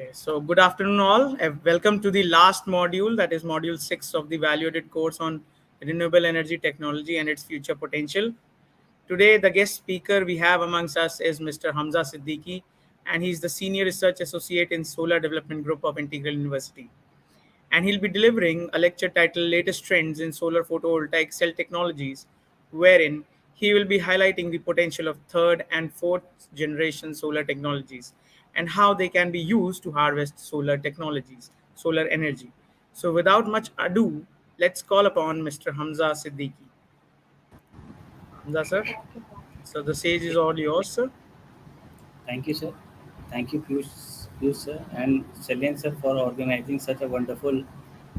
Okay, so good afternoon, all. Welcome to the last module, that is module 6 of the value-added course on renewable energy technology and its future potential. Today, the guest speaker we have amongst us is Mr. Hamza Siddiqui, and he's the Senior Research Associate in Solar Development Group of Integral University. And he'll be delivering a lecture titled Latest Trends in Solar Photovoltaic Cell Technologies, wherein he will be highlighting the potential of third and fourth generation solar technologies and how they can be used to harvest solar technologies, solar energy. So, without much ado, let's call upon Mr. Hamza Siddiqui. Hamza, sir. So, the stage is Okay. all yours, sir. Thank you, sir. Thank you, Piyush sir, and Celine sir for organizing such a wonderful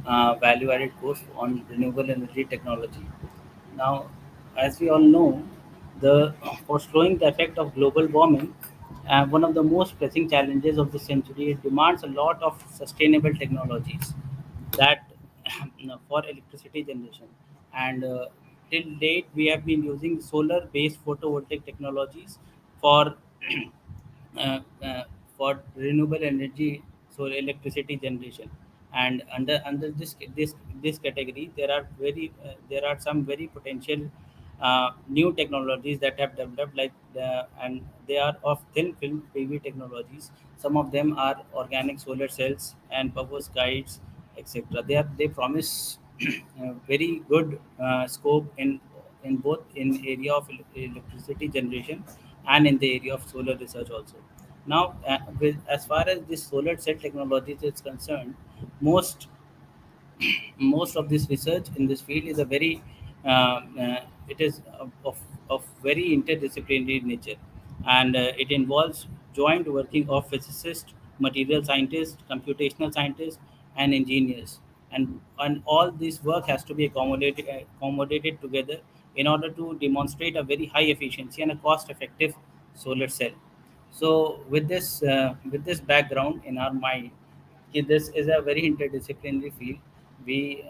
value-added course on renewable energy technology. Now, as we all know, the for slowing the effect of global warming, one of the most pressing challenges of the century, it demands a lot of sustainable technologies that for electricity generation. And till date, we have been using solar-based photovoltaic technologies for uh, uh, for renewable energy, so electricity generation. And under this category, there are some very potential new technologies that have developed, and they are of thin film PV technologies. Some of them are organic solar cells and purpose guides, etc. They promise very good scope in both in area of electricity generation and in the area of solar research also. Now, as far as this solar cell technology is concerned, most most of this research in this field is a very it is of very interdisciplinary nature, and it involves joint working of physicists, material scientists, computational scientists, and engineers, and all this work has to be accommodated together in order to demonstrate a very high efficiency and a cost effective solar cell. So with this background in our mind, this is a very interdisciplinary field. We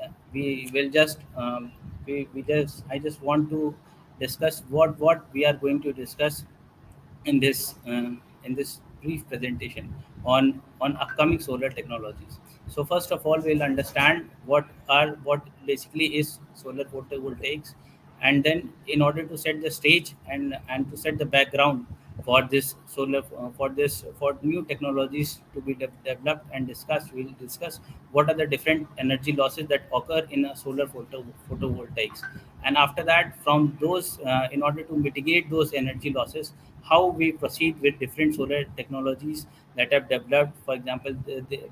will just we just I just want to discuss what we are going to discuss in this brief presentation on upcoming solar technologies. So first of all, we'll understand what basically is solar photovoltaics, and then in order to set the stage and to set the background for this for new technologies to be developed and discussed, we'll discuss what are the different energy losses that occur in a photovoltaics. And after that, from those in order to mitigate those energy losses, how we proceed with different solar technologies that have developed. For example,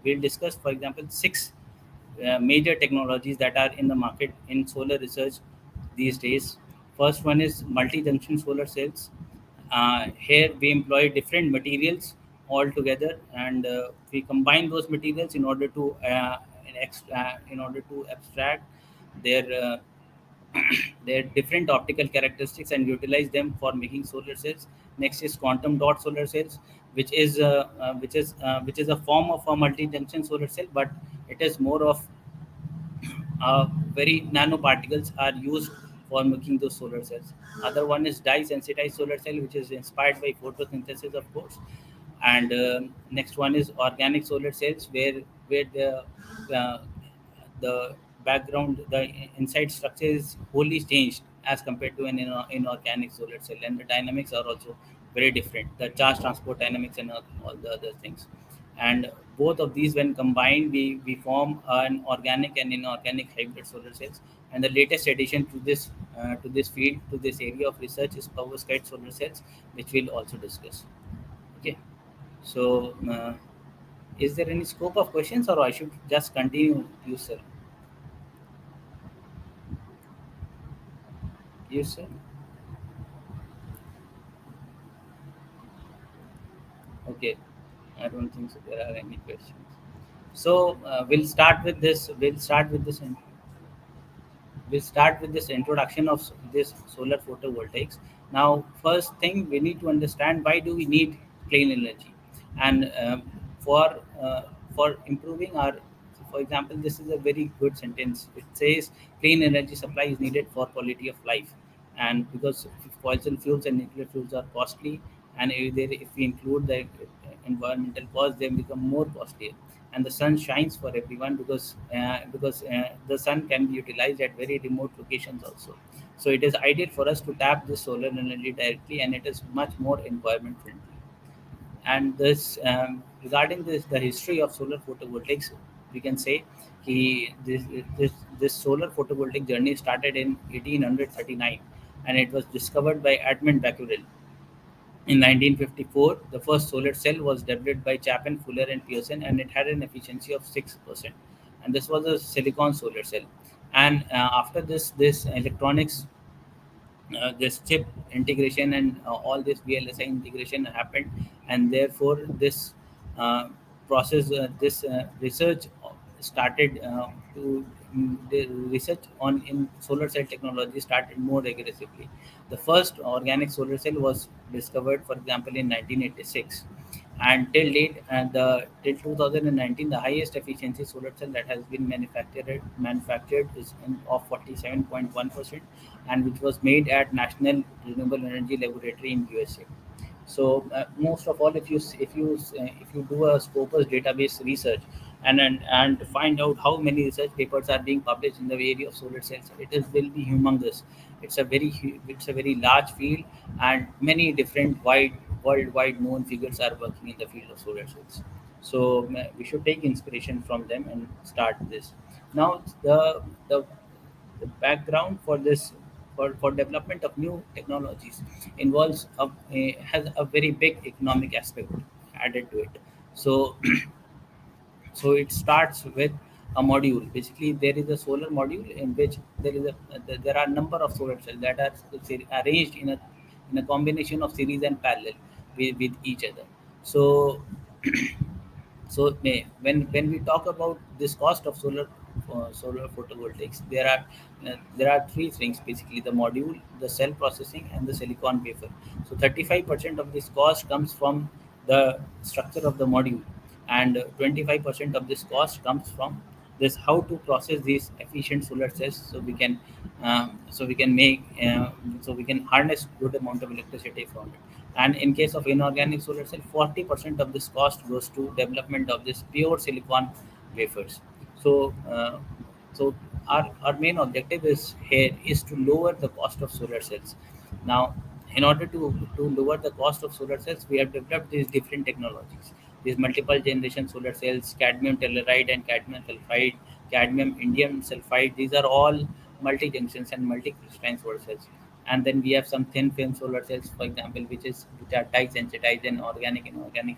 we'll discuss, for example, six major technologies that are in the market in solar research these days. First one is multi-junction solar cells. Here we employ different materials all together, and we combine those materials in order to abstract their their different optical characteristics and utilize them for making solar cells. Next is quantum dot solar cells, which is a form of a multi-junction solar cell, but it is more of very nanoparticles are used for making those solar cells. Other one is dye sensitized solar cell, which is inspired by photosynthesis, of course. And next one is organic solar cells, where uh, the the inside structure is wholly changed as compared to an inorganic solar cell, and the dynamics are also very different. The charge transport dynamics and all the other things, and both of these when combined, we form an organic and inorganic hybrid solar cells. And the latest addition to this field, to this area of research, is perovskite solar cells, which we'll also discuss. Okay. So is there any scope of questions, or I should just continue, you sir? You sir? Okay. I don't think so there are any questions. So we'll start with this introduction of this solar photovoltaics. Now, first thing, we need to understand why do we need clean energy, and for improving our, for example, this is a very good sentence. It says clean energy supply is needed for quality of life, and because fossil fuels and nuclear fuels are costly, and if we include the environmental costs, they become more costly. And the sun shines for everyone because the sun can be utilized at very remote locations also. So it is ideal for us to tap this solar energy directly, and it is much more environment friendly. And this regarding the history of solar photovoltaics, we can say this solar photovoltaic journey started in 1839, and it was discovered by Edmund Becquerel. In 1954, the first solar cell was developed by Chapin, Fuller, and Pearson, and it had an efficiency of 6%. And this was a silicon solar cell. And after this electronics, this chip integration and all this VLSI integration happened, and therefore this uh, this research started the research on in solar cell technology started more aggressively. The first organic solar cell was discovered, for example, in 1986, and till date, till 2019, the highest efficiency solar cell that has been manufactured is of 47.1%, and which was made at National Renewable Energy Laboratory in USA. So most of all, if you do a Scopus database research and find out how many research papers are being published in the area of solar cells, it is will be humongous. It's a very large field, and many different worldwide known figures are working in the field of solar cells. So we should take inspiration from them and start this. Now the background for this for development of new technologies involves has a very big economic aspect added to it. So so it starts with a module. Basically, there is a solar module in which there are a number of solar cells that are arranged in a combination of series and parallel with each other. So when we talk about this cost of solar photovoltaics, there are three things basically: the module, the cell processing, and the silicon wafer. So 35% of this cost comes from the structure of the module, and 25% of this cost comes from this how to process these efficient solar cells, so we can make so we can harness good amount of electricity from it. And in case of inorganic solar cell, 40% of this cost goes to development of this pure silicon wafers. So, so our main objective is here is to lower the cost of solar cells. Now, in order to lower the cost of solar cells, we have developed these different technologies. These multiple generation solar cells, cadmium telluride and cadmium sulfide, cadmium indium sulfide. These are all multi junctions and multi crystalline solar cells. And then we have some thin film solar cells, for example, which are dye-sensitized and organic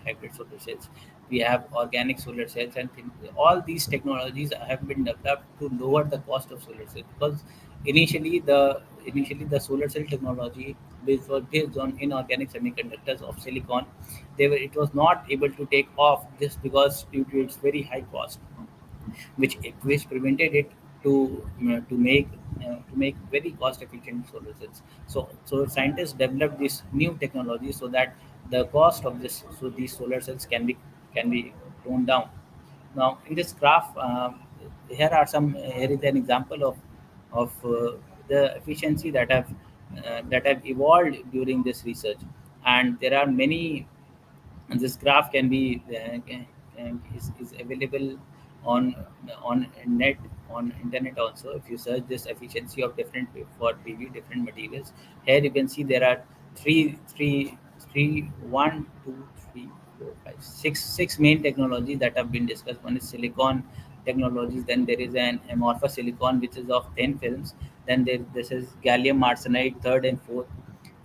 hybrid solar cells. We have organic solar cells, and all these technologies have been developed to lower the cost of solar cells, because initially the solar cell technology was based on inorganic semiconductors of silicon. It was not able to take off just because due to its very high cost, which prevented it to make very cost efficient solar cells. So scientists developed this new technology so that the cost of these solar cells can be toned down. Now in this graph, here is an example of the efficiency that have evolved during this research, and there are many. And this graph can be is available on net on internet also. If you search this efficiency of different for PV different materials, here you can see there are one, two, three, four, five, six main technologies that have been discussed. One is silicon technologies, then there is an amorphous silicon which is of thin films, then this is gallium arsenide,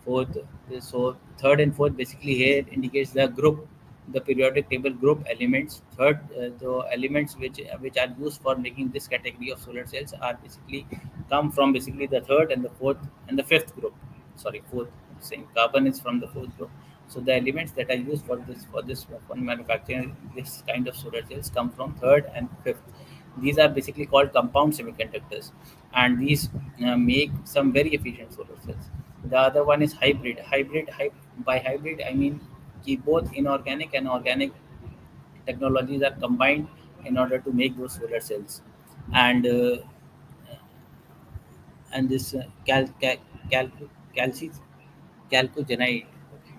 fourth. So third and fourth basically here indicates the periodic table group elements. Third, the elements which are used for making this category of solar cells are basically come from basically the third and the fourth and the fifth group. Sorry, fourth. Same carbon is from the fourth group. So the elements that are used for manufacturing this kind of solar cells come from third and fifth. These are basically called compound semiconductors, and these make some very efficient solar cells. The other one is by hybrid, I mean both inorganic and organic technologies are combined in order to make those solar cells. And this calci calcogenide.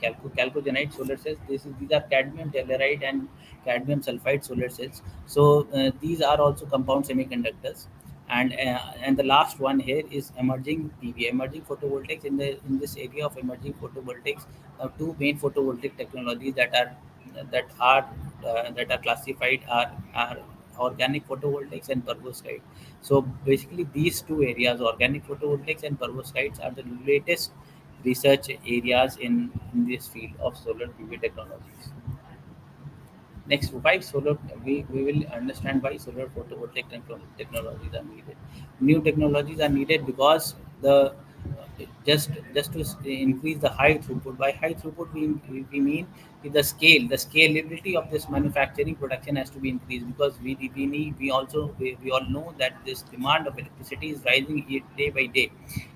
chalcogenide solar cells. These are cadmium telluride and cadmium sulfide solar cells. So these are also compound semiconductors. And the last one here is emerging PV, emerging photovoltaics. In this area of emerging photovoltaics, two main photovoltaic technologies that are that are classified are organic photovoltaics and perovskite. So basically, these two areas, organic photovoltaics and perovskites, are the latest research areas in this field of solar PV technologies. Next, why solar? We will understand why solar photovoltaic technologies are needed. New technologies are needed because just to increase the high throughput. By high throughput, we mean the scalability of this manufacturing production has to be increased, because we all know that this demand of electricity is rising day by day,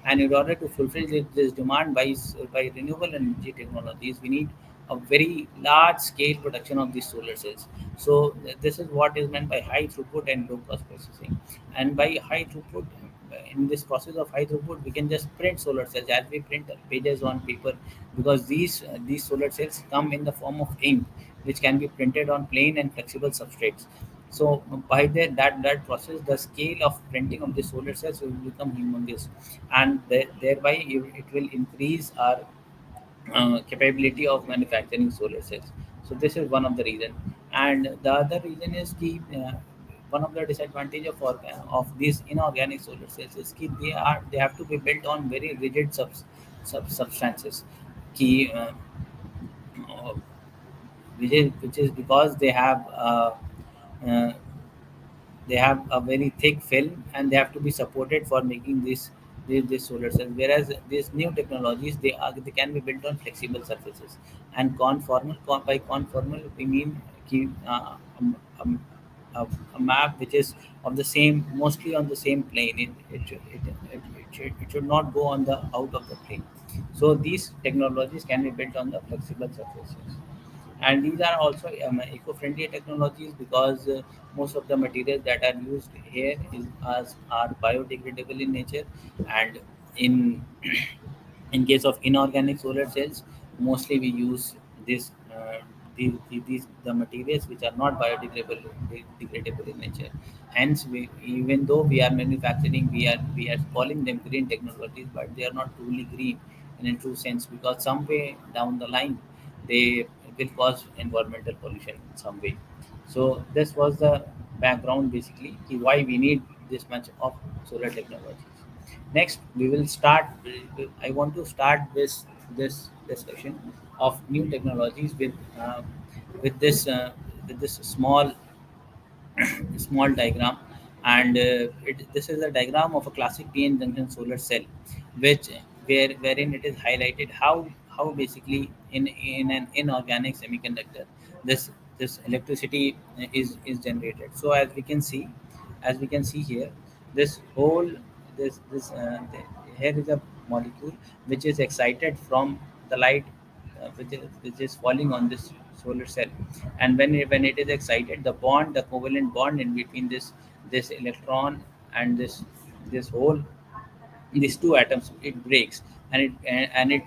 and in order to fulfill this demand by renewable energy technologies, we need a very large scale production of these solar cells. So this is what is meant by high throughput and low cost processing. And by high throughput, in this process of high throughput, we can just print solar cells as we print pages on paper, because these solar cells come in the form of ink, which can be printed on plain and flexible substrates. So by that process, the scale of printing of the solar cells will become humongous, and thereby it will increase our capability of manufacturing solar cells. So this is one of the reason, and the other reason is one of the disadvantage of these inorganic solar cells is that they have to be built on very rigid substances. Ki, uh, which is because uh, they have a very thick film, and they have to be supported for making this solar cells. Whereas these new technologies, they can be built on flexible surfaces and conformal. By conformal, we mean um, a map which is of the same, mostly on the same plane. It should not go on the out of the plane. So these technologies can be built on the flexible surfaces, and these are also eco-friendly technologies, because most of the materials that are used here are biodegradable in nature. And in in case of inorganic solar cells, mostly we use this the materials which are not biodegradable in nature. Hence, even though we are manufacturing, we are calling them green technologies, but they are not truly green in a true sense, because some way down the line they will cause environmental pollution in some way. So this was the background basically, why we need this much of solar technologies. Next, we will start. I want to start this discussion of new technologies with this with this small diagram. And this is a diagram of a classic PN junction solar cell, which wherein it is highlighted how basically in an inorganic semiconductor this this electricity is generated. So as we can see here, this whole here is a molecule which is excited from the light, which is falling on this solar cell. And when it is excited, the covalent bond in between this electron and this whole these two atoms, it breaks, and it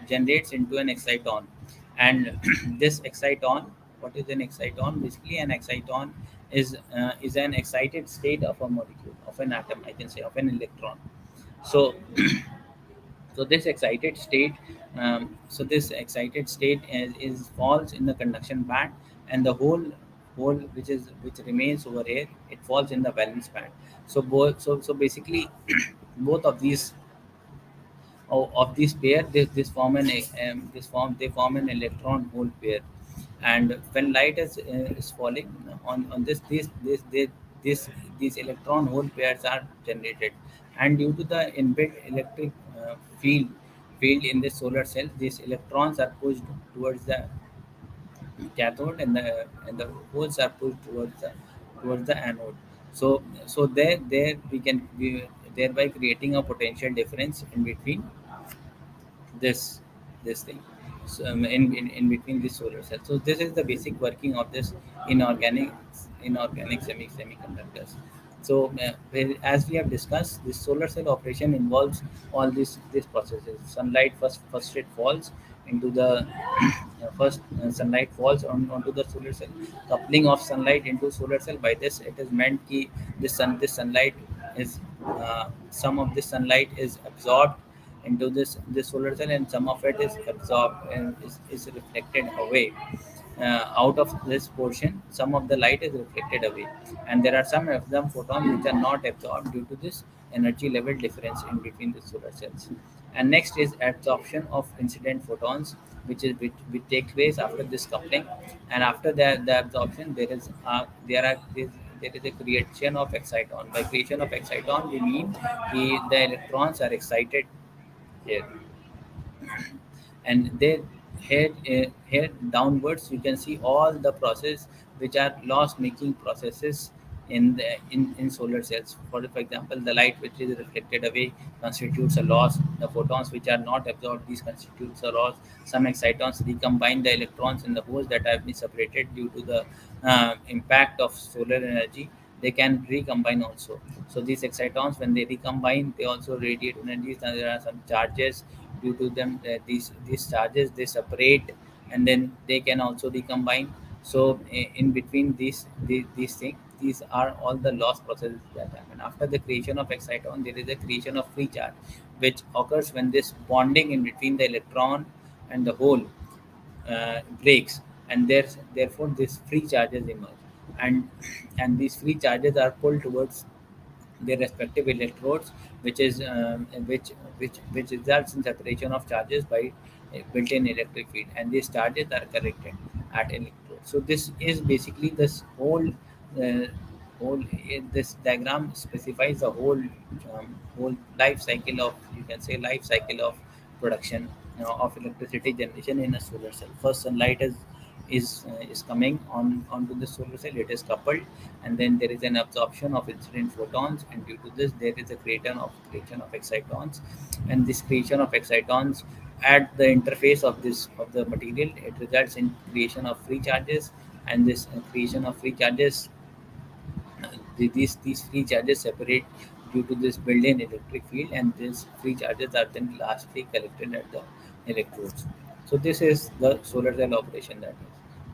generates into an exciton. And this exciton, what is an exciton? Basically, an exciton is an excited state of a molecule, of an atom, I can say, of an electron. So so this excited state is falls in the conduction band, and the whole which remains over here, it falls in the valence band. So basically both of these pair, this form an this form they form an electron hole pair. And when light is falling on this these electron hole pairs are generated. And due to the inbuilt electric field in the solar cell, these electrons are pushed towards the cathode, and the holes are pushed towards the anode. So there we can thereby creating a potential difference in between this this thing, so, in between this solar cell. So this is the basic working of this inorganic semiconductors. So as we have discussed, this solar cell operation involves all these processes. Sunlight first it falls into the first sunlight falls onto the solar cell. Coupling of sunlight into solar cell, by this it is meant कि this sunlight is some of this sunlight is absorbed into this solar cell, and some of it is absorbed and is reflected away. Out of this portion, some of the light is reflected away, and there are some photons which are not absorbed due to this energy level difference in between the solar cells. And next is absorption of incident photons, which takes place after this coupling. And after the absorption, there is a creation of exciton. By creation of exciton, we mean the electrons are excited here, and they head downwards. You can see all the process which are loss making processes in solar cells. For example, the light which is reflected away constitutes a loss. The photons which are not absorbed, these constitutes a loss. Some excitons recombine the electrons in the holes that have been separated due to the impact of solar energy. They can recombine also. So these excitons, when they recombine, they also radiate energies, and there are some charges due to them. These charges, they separate, and then they can also recombine. So in between these things, these are all the loss processes that happen. After the creation of exciton, there is a creation of free charge, which occurs when this bonding in between the electron and the hole breaks, and therefore these free charges emerge, and these free charges are pulled towards their respective electrodes, which is which results in separation of charges by a built-in electric field, and these charges are collected at electrodes. So this is basically this uh, this diagram specifies the whole life cycle of, you can say, life cycle of production, of electricity generation in a solar cell. First, sunlight is coming onto the solar cell. It is coupled, and then there is an absorption of incident photons, and due to this there is a creation of excitons. And this creation of excitons at the interface of the material, it results in creation of free charges. And this creation of free charges, these free charges separate due to this built-in electric field, and these free charges are then lastly collected at the electrodes. So this is the solar cell operation. That is,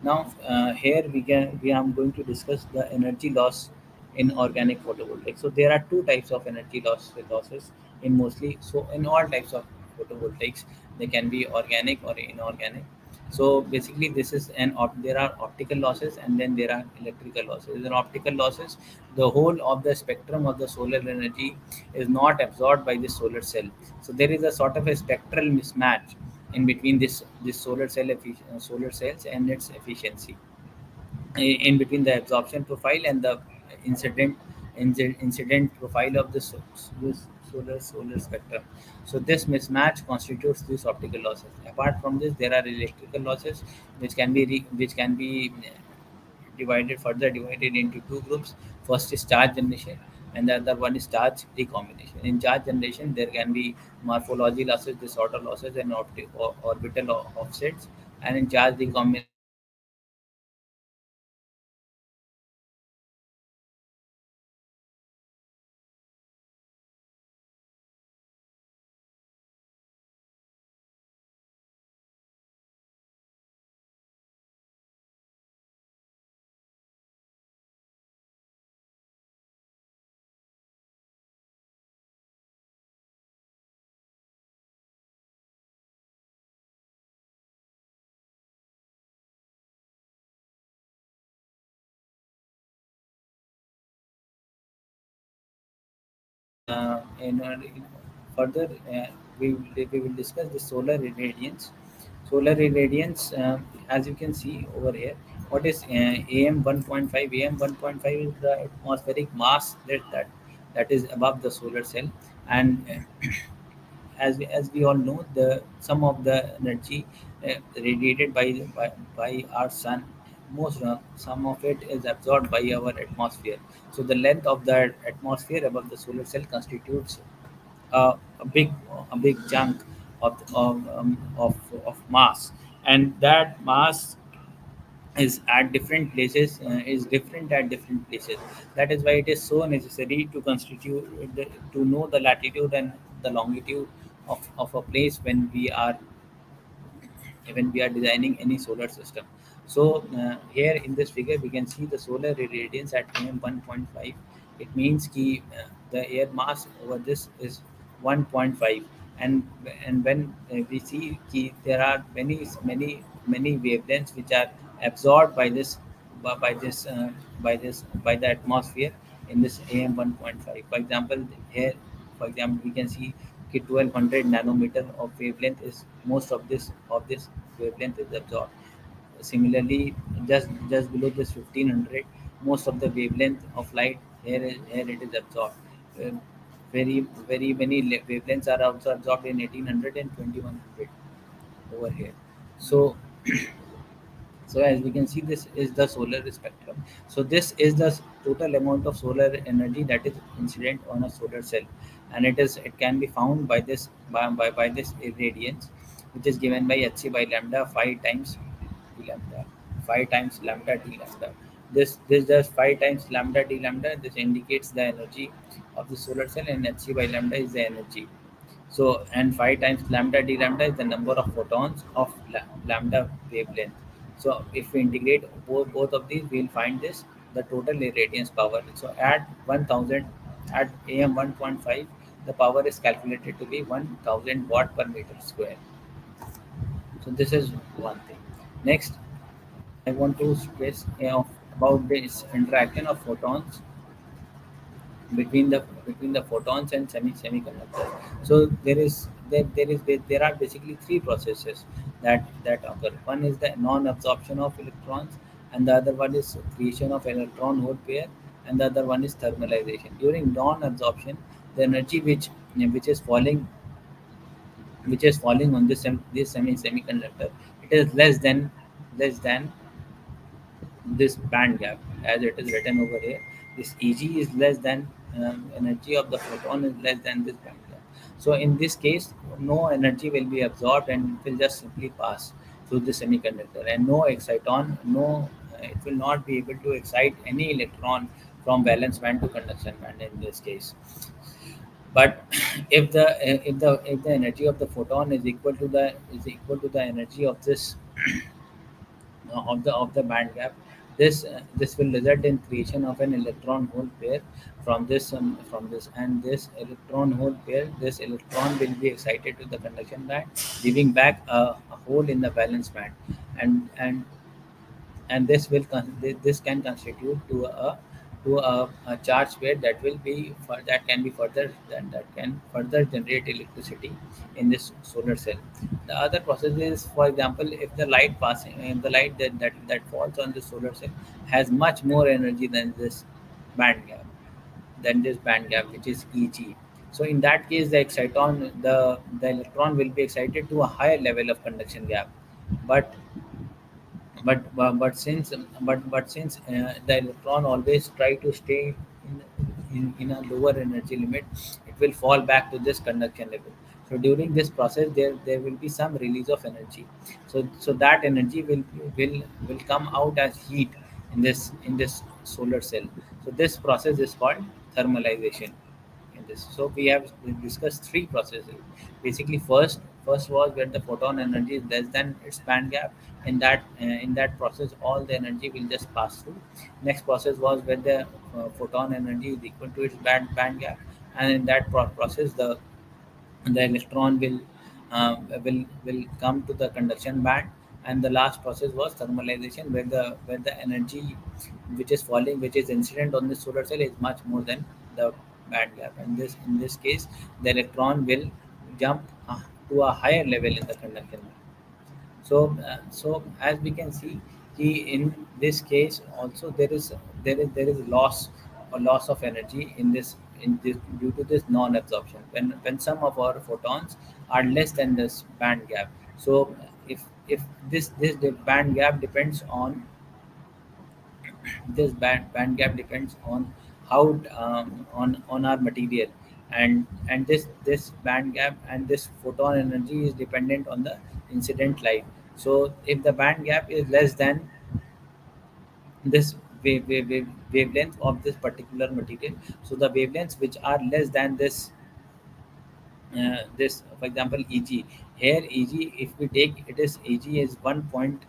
now here we are going to discuss the energy loss in organic photovoltaic. So there are two types of energy losses in mostly. So in all types of photovoltaics, they can be organic or inorganic. So basically, there are optical losses, and then there are electrical losses. In optical losses, the whole of the spectrum of the solar energy is not absorbed by the solar cell. So there is a sort of a spectral mismatch in between this solar cells and its efficiency, in between the absorption profile and the incident incident profile of the solar spectrum. So this mismatch constitutes these optical losses. Apart from this, there are electrical losses, which can be divided into two groups. First is charge generation, and the other one is charge recombination. In charge generation, there can be morphology losses, disorder losses, and orbital offsets. And in charge recombination, there can be in further, we will discuss the solar irradiance. Solar irradiance, as you can see over here, what is AM 1.5? AM 1.5 is the atmospheric mass that is above the solar cell. And as we all know, the some of the energy radiated by our sun, most some of it is absorbed by our atmosphere. So the length of the atmosphere above the solar cell constitutes a big chunk of mass, and that mass is at different places, is different at different places. That is why it is so necessary to to know the latitude and the longitude of a place when we are when we are designing any solar system. So here in this figure we can see the solar irradiance at AM 1.5. It means ki, the air mass over this is 1.5. And when we see ki there are many wavelengths which are absorbed by this by this by the atmosphere in this AM 1.5. For example, here, for example, we can see 1200 nanometer of wavelength is most of this wavelength is absorbed. Similarly, just below this 1500, most of the wavelength of light here it is absorbed. Uh, very many wavelengths are also absorbed in 1800 and 2100 over here. So so as we can see, this is the solar spectrum. So this is the total amount of solar energy that is incident on a solar cell, and it can be found by by this irradiance, which is given by Hc by lambda 5 times d lambda, 5 times lambda d lambda. This just 5 times lambda d lambda. This indicates the energy of the solar cell, and Hc by lambda is the energy. So, and 5 times lambda d lambda is the number of photons of lambda wavelength. So, if we integrate both of these, we'll find this the total irradiance power. So, at 1000 at AM 1.5, the power is calculated to be 1000 watt per meter square. So, this is one thing. Next, I want to stress about this interaction of photons between the photons and semiconductors. So there are basically three processes that occur. One is the non-absorption of electrons, and the other one is creation of electron hole pair, and the other one is thermalization. During non-absorption, the energy which is falling on this semiconductor, it is less than this band gap, as it is written over here. This Eg is less than energy of the photon is less than this band gap. So in this case, no energy will be absorbed and it will just simply pass through the semiconductor, and no exciton, no, it will not be able to excite any electron from valence band to conduction band in this case. But if the energy of the photon is equal to the energy of this of the band gap, this will result in creation of an electron hole pair from this, and this electron hole pair, this electron will be excited to the conduction band, leaving back a hole in the valence band, and and and this can constitute to a charge pair that will be that can be further that can further generate electricity in this solar cell. The other process is, for example, if the light passing the light that falls on the solar cell has much more energy band gap than this band gap, which is Eg. So in that case, the electron will be excited to a higher level of conduction gap. But but since the electron always try to stay in a lower energy limit, it will fall back to this conduction level. So during this process, there will be some release of energy. So that energy will come out as heat in this solar cell. So this process is called thermalization in this. So we discussed three processes. Basically, first was where the photon energy is less than its band gap. In that process, all the energy will just pass through. Next process was where the photon energy is equal to its band gap, and in that process, the electron will come to the conduction band. And the last process was thermalization, where the energy which is falling, which is incident on the solar cell, is much more than the band gap, and this in this case the electron will jump to a higher level in the conduction band. So as we can see, in this case also there is loss of energy in this due to this non-absorption, when some of our photons are less than this band gap. So if this the band gap depends on this band gap depends on how on our material, and this band gap and this photon energy is dependent on the incident light. So if the band gap is less than this wavelength of this particular material, so the wavelengths which are less than this this, for example, Eg. Here Eg, if we take it is Eg is 1.1,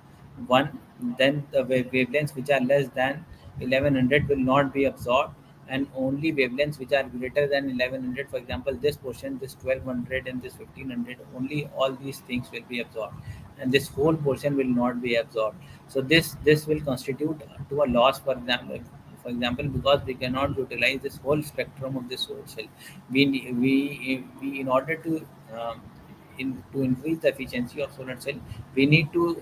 then the wavelengths which are less than 1100 will not be absorbed, and only wavelengths which are greater than 1100, for example, this portion, this 1200 and this 1500, only all these things will be absorbed, and this whole portion will not be absorbed. So this will constitute to a loss, for example. For example, because we cannot utilize this whole spectrum of the solar cell, we in order to to increase the efficiency of solar cell, we need to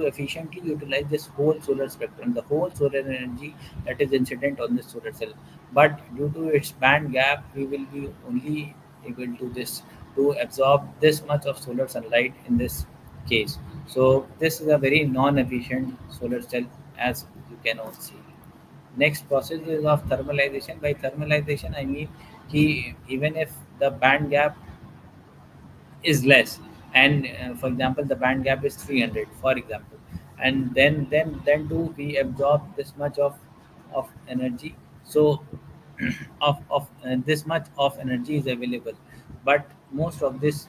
efficiently utilize this whole solar spectrum, the whole solar energy that is incident on this solar cell. But due to its band gap, we will be only able to this to absorb this much of solar sunlight in this case. So this is a very non-efficient solar cell, as you can all see. Next process is of thermalization. By thermalization, I mean even if the band gap is less, and for example, the band gap is 300, for example, and then do we absorb this much of energy. So this much of energy is available, but most of this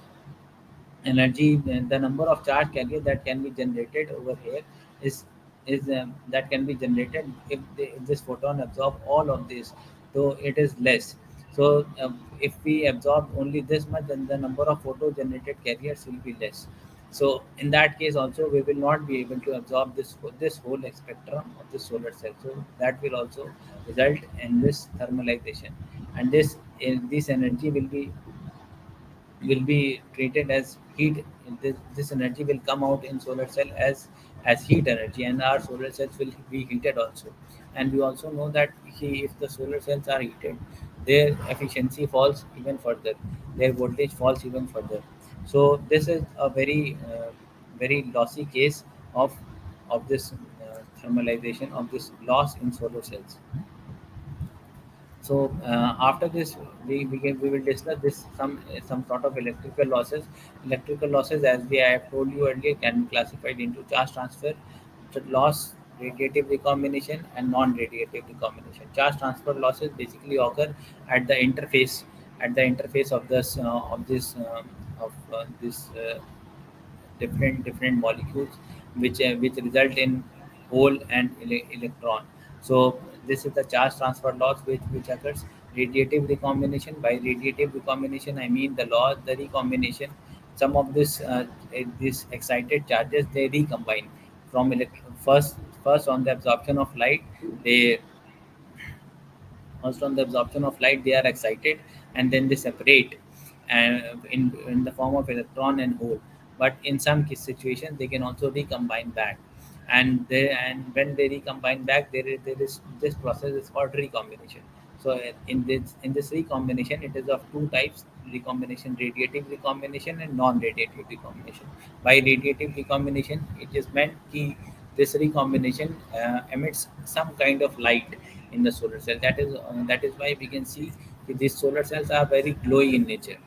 energy, the number of charge carrier that can be generated over here is that can be generated if this photon absorb all of this, though it is less. So if we absorb only this much, then the number of photo generated carriers will be less. So in that case also, we will not be able to absorb this whole spectrum of the solar cell. So that will also result in this thermalization, and this energy will be treated as heat. This energy will come out in solar cell as heat energy, and our solar cells will be heated also. And we also know that if the solar cells are heated, their efficiency falls even further, their voltage falls even further. So this is a very lossy case of this thermalization, of this loss in solar cells. So after this, we will discuss this some sort of electrical losses. Electrical losses, as I have told you earlier, can be classified into charge transfer, loss, radiative recombination, and non-radiative recombination. Charge transfer losses basically occur at the interface of this different molecules, which result in hole and electron. So this is the charge transfer loss which occurs. Radiative recombination. By radiative recombination, I mean the recombination. Some of these excited charges, they recombine from first on the absorption of light. They First, on the absorption of light, they are excited, and then they separate, and in the form of electron and hole. But in some situations, they can also recombine back, and when they recombine back, there is this process is called recombination. So in this recombination, it is of two types: recombination, radiative recombination, and non-radiative recombination. By radiative recombination, it is meant that this recombination emits some kind of light in the solar cell. That is why we can see that these solar cells are very glowy in nature.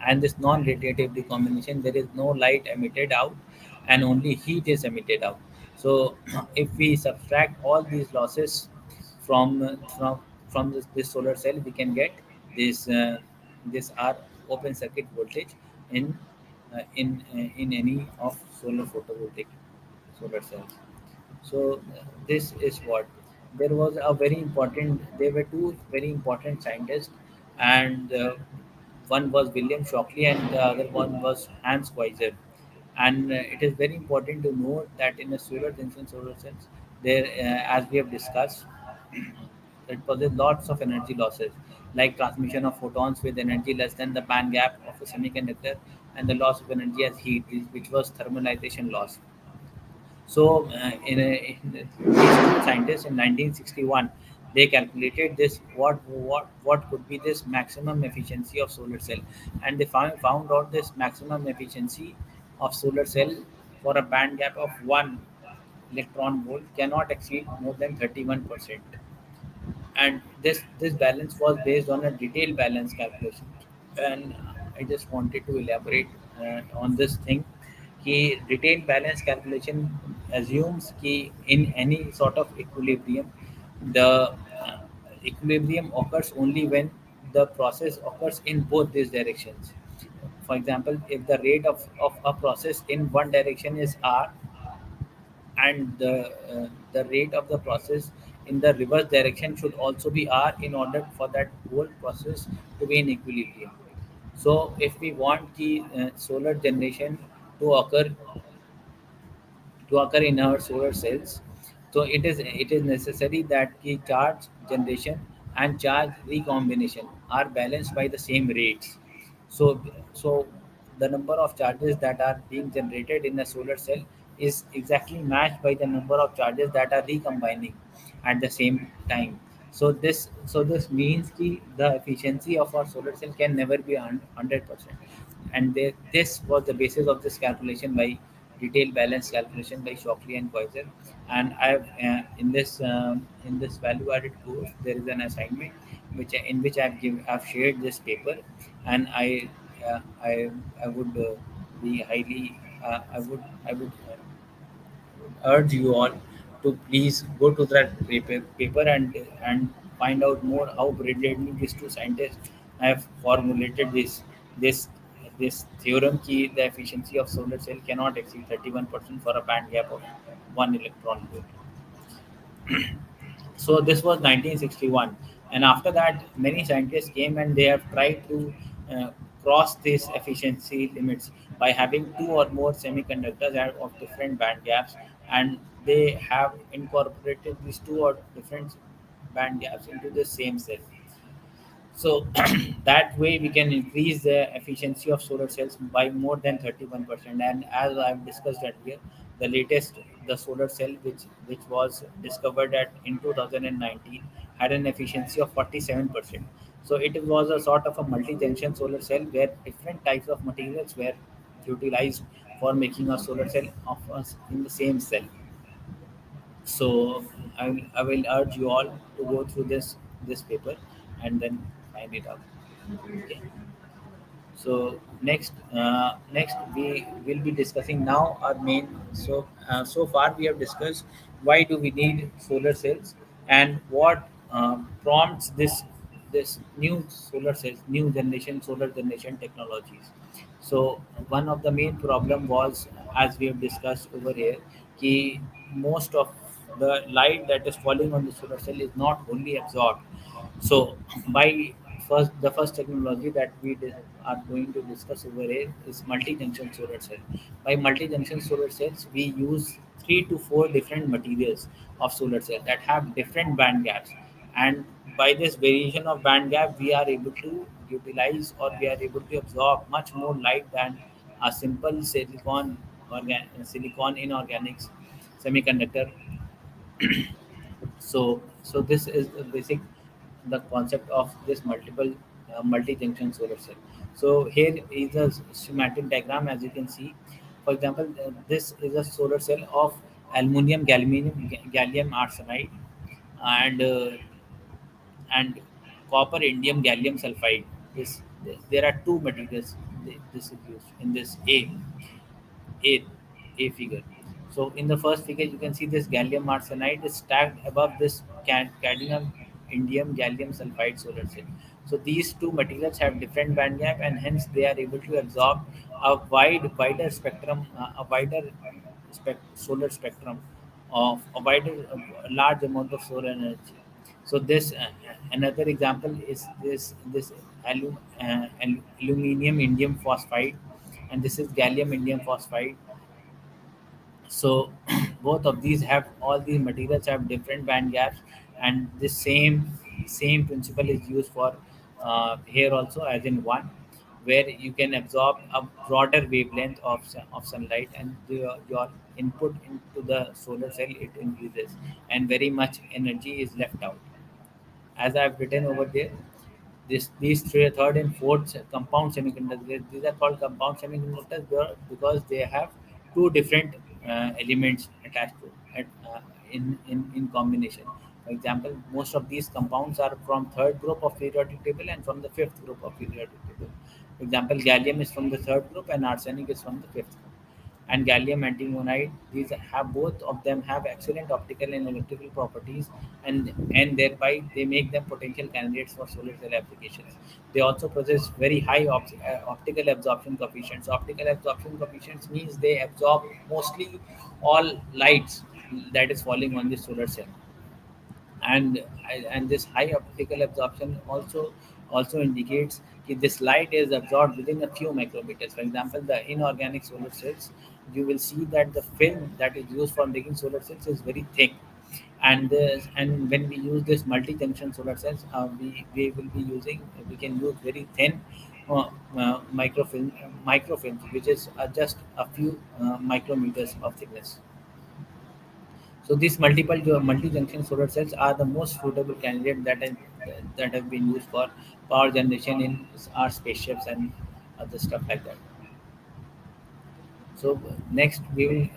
And this non-radiative recombination, there is no light emitted out, and only heat is emitted out. So if we subtract all these losses from this solar cell, we can get this R open circuit voltage in any of solar photovoltaic solar cells. So this is what there was a very important. There were two very important scientists, and one was William Shockley, and the other one was Hans Weiser. And it is very important to note that in a solar junction solar cells, there, as we have discussed, it possesses lots of energy losses, like transmission of photons with energy less than the band gap of a semiconductor, and the loss of energy as heat, which was thermalization loss. So, these two scientists in 1961, they calculated this what could be this maximum efficiency of solar cell, and they found out this maximum efficiency of solar cell for a band gap of 1 electron volt cannot exceed more than 31%. And this balance was based on a detailed balance calculation. And I just wanted to elaborate on this thing. कि retained balance calculation assumes कि in any sort of equilibrium, the equilibrium occurs only when the process occurs in both these directions. For example, if the rate of a process in one direction is r, and the rate of the process in the reverse direction should also be r in order for that whole process to be in equilibrium. So if we want the solar generation to occur in our solar cells. So it is necessary that the charge generation and charge recombination are balanced by the same rates. So the number of charges that are being generated in a solar cell is exactly matched by the number of charges that are recombining at the same time. So this means ki the efficiency of our solar cell can never be 100%. And this was the basis of this calculation by detailed balance calculation by Shockley and Poisson. And I've in this value added course there is an assignment which I've shared this paper. And I would be highly I would urge you all to please go to that paper and find out more how brilliantly these two scientists have formulated this this theorem कि the efficiency of solar cell cannot exceed 31% for a band gap of 1 electron volt. So this was 1961, and after that many scientists came and they have tried to uh, cross these efficiency limits by having two or more semiconductors of different band gaps, and they have incorporated these two or different band gaps into the same cell. So that way we can increase the efficiency of solar cells by more than 31%. And as I've discussed earlier, the latest the solar cell which was discovered at in 2019 had an efficiency of 47%. So it was a sort of a multi-junction solar cell where different types of materials were utilized for making a solar cell of us in the same cell. So I will urge you all to go through this paper and then find it out. Okay. So next we will be discussing now our main. So far we have discussed why do we need solar cells and what prompts this new solar cells, new generation solar generation technologies. So one of the main problem was, as we have discussed over here, कि most of the light that is falling on the solar cell is not wholly absorbed. So by the first technology that are going to discuss over here is multi-junction solar cell. By multi-junction solar cells, we use 3 to 4 different materials of solar cell that have different band gaps, and by this variation of band gap, we are able to utilize or we are able to absorb much more light than a simple silicon inorganics semiconductor. So this is the basic the concept of this multi-junction solar cell. So here is a schematic diagram, as you can see. For example, this is a solar cell of aluminum gallium arsenide and and copper indium gallium sulfide. There are two materials this is used in this A A figure. So in the first figure, you can see this gallium arsenide is stacked above this cadmium indium gallium sulfide solar cell. So these two materials have different band gap, and hence they are able to absorb a wider spectrum, solar spectrum of a large amount of solar energy. So this another example is this aluminium indium phosphide, and this is gallium indium phosphide. So both of these have all these materials have different band gaps, and this same principle is used for here also, as in one, where you can absorb a broader wavelength of sunlight, and your input into the solar cell it increases, and very much energy is left out. As I've written over there, these three, third and fourth compound semiconductors, these are called compound semiconductors because they have two different elements attached to it in combination. For example, most of these compounds are from third group of periodic table and from the fifth group of periodic table. For example, gallium is from the third group and arsenic is from the fifth group. and gallium antimonide. These have, both of them have excellent optical and electrical properties, and thereby they make them potential candidates for solar cell applications. They also possess very high optical absorption coefficients. Optical absorption coefficients means they absorb mostly all lights that is falling on the solar cell. And and this high optical absorption also indicates that this light is absorbed within a few micrometers. For example, the inorganic solar cells, you will see that the film that is used for making solar cells is very thick. And when we use this multi-junction solar cells, we will be using, we can use very thin microfilms, which is just a few micrometers of thickness. So these multi-junction solar cells are the most suitable candidate that have been used for power generation in our spaceships and other stuff like that. So next we will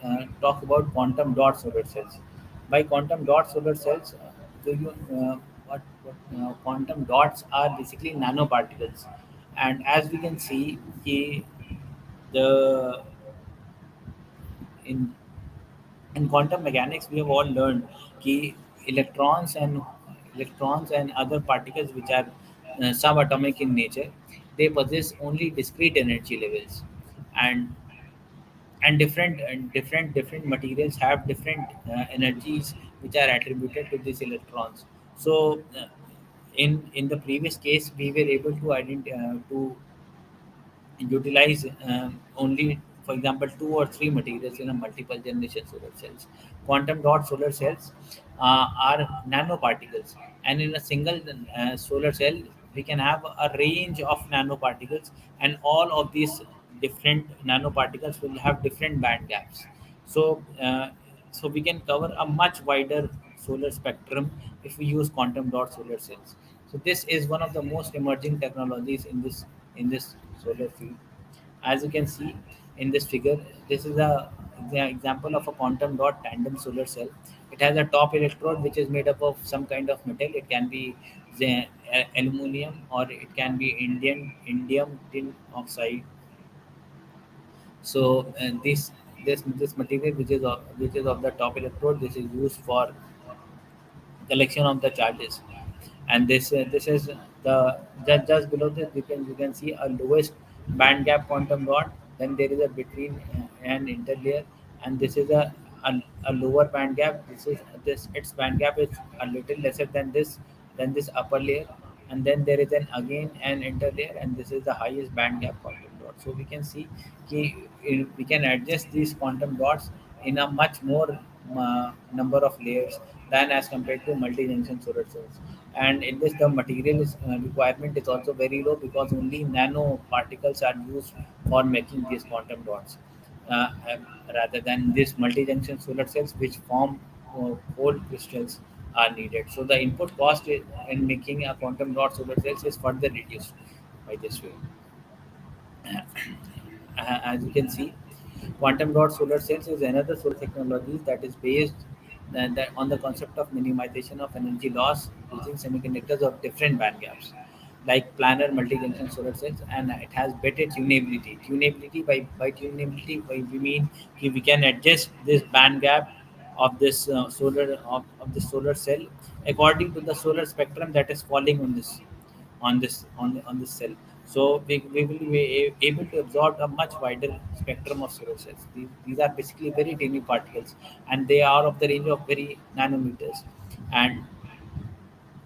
talk about quantum dot solar cells. By quantum dot solar cells, do you quantum dots are basically nanoparticles, and as we can see, the in in quantum mechanics we have all learned कि electrons and other particles which are subatomic in nature, they possess only discrete energy levels. And and different materials have different energies which are attributed to these electrons. So in the previous case we were able to to utilize only, for example, two or three materials in a multiple generation solar cells. Quantum dot solar cells are nanoparticles, and in a single solar cell, we can have a range of nanoparticles, and all of these different nanoparticles will have different band gaps. So, so we can cover a much wider solar spectrum if we use quantum dot solar cells. So this is one of the most emerging technologies in this solar field. As you can see in this figure, this is the example of a quantum dot tandem solar cell. It has a top electrode which is made up of some kind of metal. It can be aluminum, or it can be indium tin oxide. So this material which is of the top electrode, this is used for collection of the charges. And this is the just below this, you can see a lowest band gap quantum dot. Then there is a between and interlayer, and this is a lower band gap. This its band gap is a little lesser than this upper layer. And then there is again an interlayer, and this is the highest band gap quantum dot. So we can see we can adjust these quantum dots in a much more number of layers than as compared to multi-junction solar cells. And in this, the material requirement is also very low, because only nanoparticles are used for making these quantum dots, rather than these multi-junction solar cells which form whole crystals are needed. So the input cost in making a quantum dot solar cells is further reduced by this way. As you can see, quantum dot solar cells is another solar technology that is based on the concept of minimization of energy loss using semiconductors of different band gaps, like planar multi-junction solar cells. And it has better tunability. We mean we can adjust this band gap of this of the solar cell according to the solar spectrum that is falling on this cell. So we will be able to absorb a much wider spectrum of solar cells. These are basically very tiny particles, and they are of the range of very nanometers, and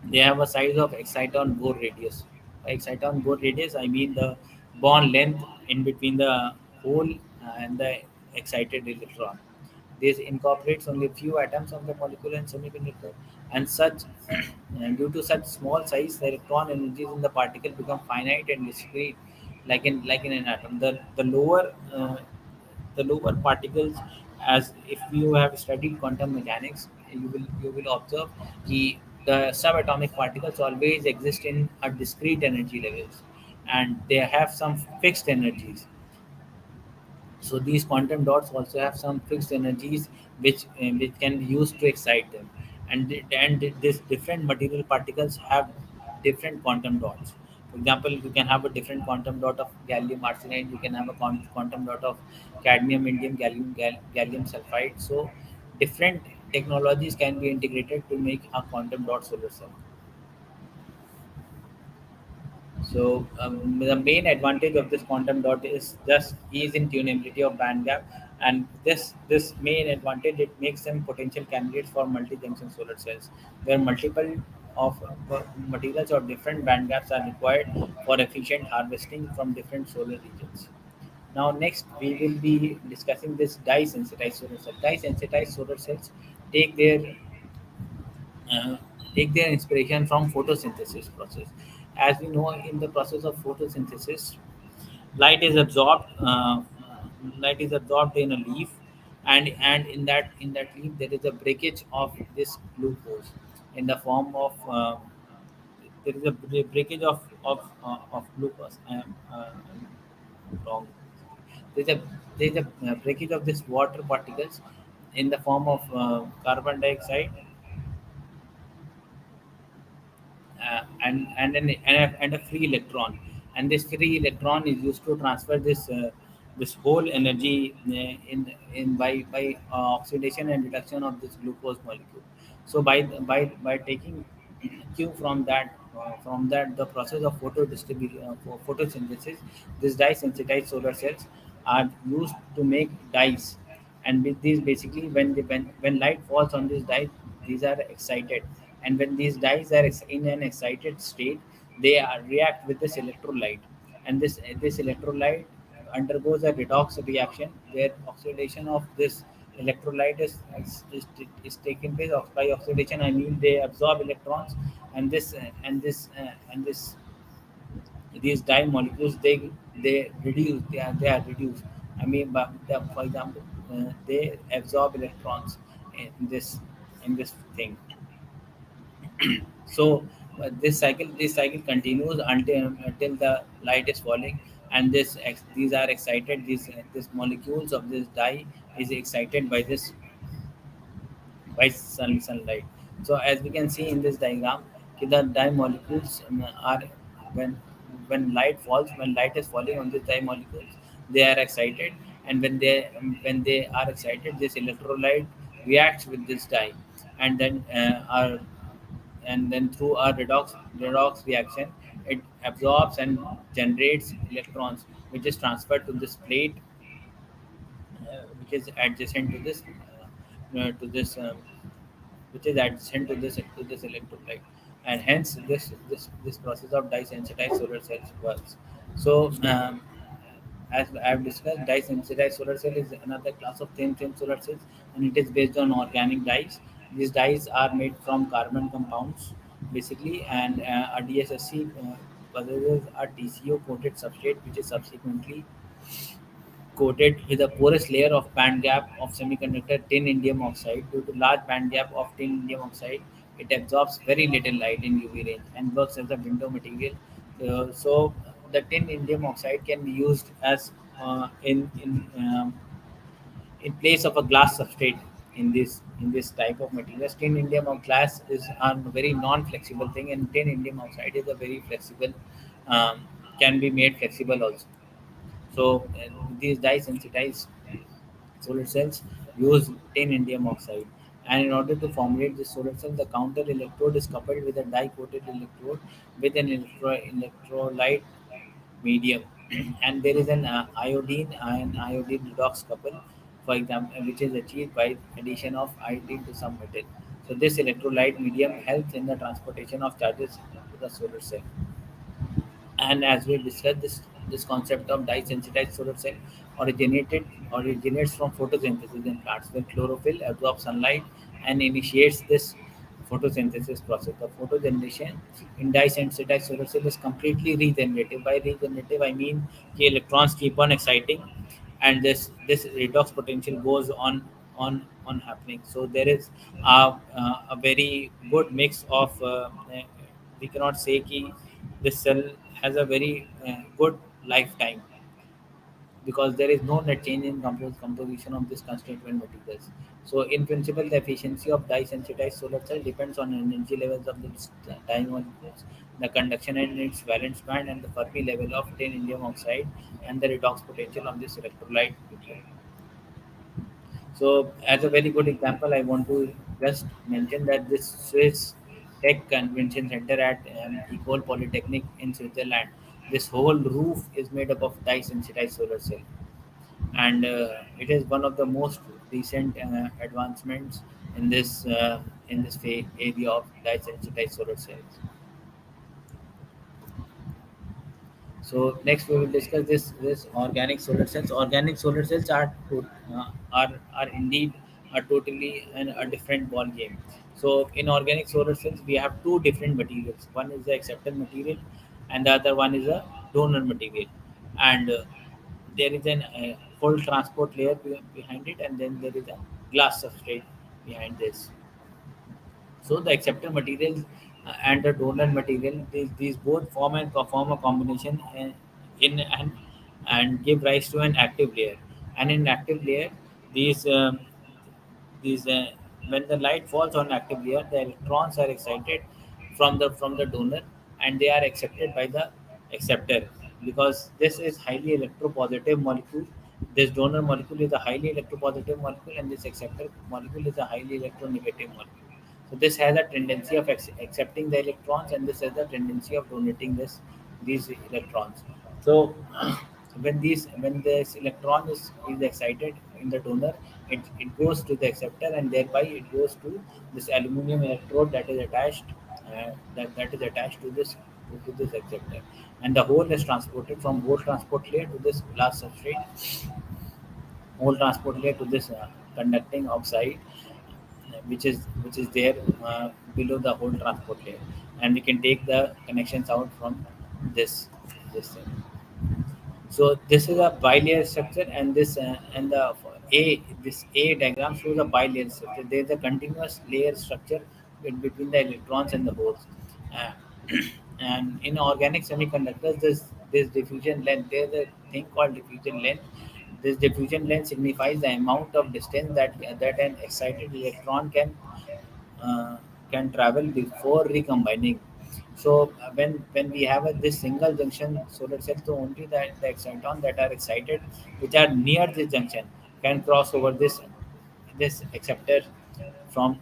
they have a size of exciton bore radius. By exciton bore radius, I mean the bond length in between the hole and the excited electron. This incorporates only few atoms of the molecule and semiconductor, and such and due to such small size, the electron energies in the particle become finite and discrete, like in an atom. The lower particles, as if you have studied quantum mechanics, you will observe the subatomic particles always exist in a discrete energy levels, and they have some fixed energies. So these quantum dots also have some fixed energies which can be used to excite them. And these different material particles have different quantum dots. For example, you can have a different quantum dot of gallium arsenide, you can have a quantum dot of cadmium, indium, gallium sulfide. So different technologies can be integrated to make a quantum dot solar cell. So the main advantage of this quantum dot is just ease in tunability of band gap, and this main advantage, it makes them potential candidates for multi-junction solar cells, where multiple of materials or different band gaps are required for efficient harvesting from different solar regions. Now next we will be discussing this dye sensitized solar cell. Dye sensitized solar cells take their uh, take their inspiration from photosynthesis process. As we know, in the process of photosynthesis, light is absorbed. Light is absorbed in a leaf, and in that leaf there is a breakage of this glucose in the form of there is a breakage of glucose. I'm wrong. There's a there's a breakage of this water particles in the form of carbon dioxide, and a free electron, and this free electron is used to transfer this whole energy in by oxidation and reduction of this glucose molecule. So by taking cue from that the process of for photosynthesis, these dye sensitized solar cells are used to make dyes. And with these, basically, when light falls on these dyes, these are excited, and when these dyes are in an excited state, they react with this electrolyte, and this electrolyte undergoes a redox reaction, where oxidation of this electrolyte is taken place. By oxidation, I mean they absorb electrons, and this these dye molecules, they are reduced. I mean, for example, they absorb electrons in this thing. So this cycle continues until the light is falling, and these are excited. These molecules of this dye is excited by sunlight. So as we can see in this diagram, the dye molecules are when when light is falling on these dye molecules, they are excited, and when they are excited, this electrolyte reacts with this dye, and then through a redox reaction, it absorbs and generates electrons, which is transferred to this plate, which is adjacent to this which is adjacent to this electrolyte, and hence this process of dye-sensitized solar cells works. So, as I have discussed, dye-sensitized solar cell is another class of thin film solar cells, and it is based on organic dyes. These dyes are made from carbon compounds, basically, and a DSSC possesses a TCO coated substrate, which is subsequently coated with a porous layer of band gap of semiconductor tin indium oxide. Due to large band gap of tin indium oxide, it absorbs very little light in UV range and works as a window material. So the tin indium oxide can be used as in place of a glass substrate in this type of material. Tin indium of glass is a very non-flexible thing, and tin indium oxide is a very flexible, can be made flexible also. So these dye-sensitized solar cells use tin indium oxide. And in order to formulate this solar cell, the counter electrode is coupled with a dye-coated electrode with an electrolyte medium, and there is an iodine and iodine redox couple, for example, which is achieved by addition of iodine to some metal. So this electrolyte medium helps in the transportation of charges to the solar cell. And as we discussed, this concept of dye-sensitized solar cell originates from photosynthesis in plants, where chlorophyll absorbs sunlight and initiates this photosynthesis process. The photogeneration in dye-sensitized solar cell is completely regenerative. By regenerative, I mean the electrons keep on exciting, and this redox potential goes on happening. So there is a very good mix of we cannot say ki this cell has a very good lifetime. because there is no net change in composition of this constituent materials. So in principle, the efficiency of dye-sensitized solar cell depends on energy levels of the dye molecules, the conduction in its valence band, and the Fermi level of tin indium oxide, and the redox potential of this electrolyte. So, as a very good example, I want to just mention that this Swiss Tech Convention Center at Ecole Polytechnic in Switzerland, this whole roof is made up of dye-sensitized solar cell, and it is one of the most recent advancements in this area of dye-sensitized solar cells. So next we will discuss this organic solar cells. Organic solar cells are indeed a totally a different ball game. So in organic solar cells we have two different materials. One is the acceptor material, and the other one is a donor material. And there is an whole transport layer behind it, and then there is a glass substrate behind this. So the acceptor material and the donor material, these both form a combination in and give rise to an active layer. And in active layer, these these when the light falls on active layer, the electrons are excited from the donor, and they are accepted by the acceptor, because this is highly electropositive molecule. This donor molecule is a highly electropositive molecule, and this acceptor molecule is a highly electronegative molecule. So this has a tendency of accepting the electrons, and this has a tendency of donating these electrons. So when this electron is excited in the donor, it goes to the acceptor, and thereby it goes to this aluminum electrode that is attached that is attached to this acceptor, and the whole is transported from whole transport layer to this glass substrate, whole transport layer to this conducting oxide, which is there below the whole transport layer, and we can take the connections out from this thing. So this is a bilayer structure, and the this A diagram shows a bilayer structure. There is a continuous layer structure between the electrons and the holes. Uh, and in organic semiconductors, this diffusion length. There is a thing called diffusion length. This diffusion length signifies the amount of distance that an excited electron uh, can travel before recombining. So when we have this single junction solar cell, so only the exciton that are excited, which are near this junction, can cross over this acceptor from